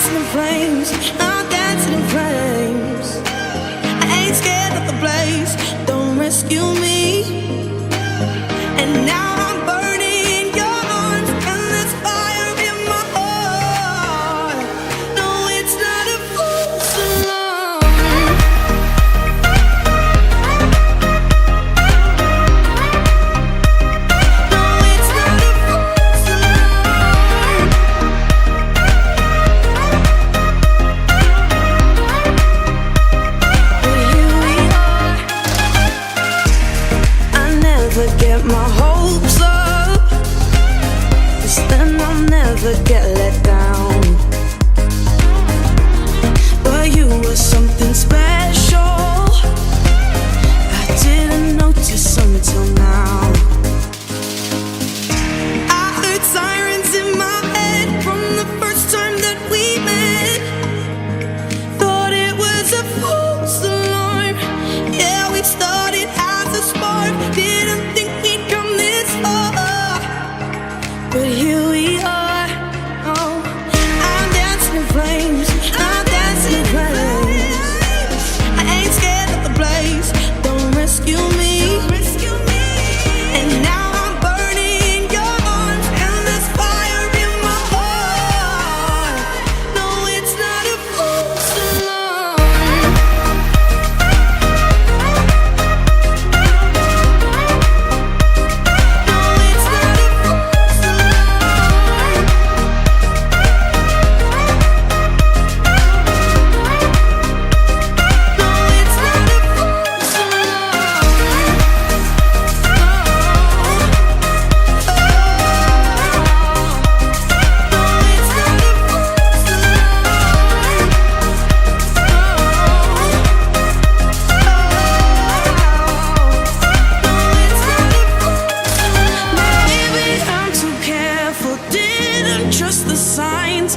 dancing in flames. I'm dancing in flames. I ain't scared of the blaze. Don't rescue me. And now I'm burning in your arms, and there's fire in my heart. No, it's not a false alarm. No, it's not a false alarm. But here we are. I never get my hopes up, 'cause then I'll never get let down. But you were something special I didn't notice until now. I heard sirens in my head from the first time that we met. Thought it was a false alarm. Yeah, we started as a spark. Didn't think we'd come this far. But here we are. Oh, I'm dancing in flames. I'm dancing in flames. I ain't scared of the blaze. Don't rescue me. And now I'm burning in your arms, and there's fire in my heart. No, it's not a false alarm. No, it's not a false alarm. No, it's not a false alarm. Maybe I'm too careful, didn't trust the signs,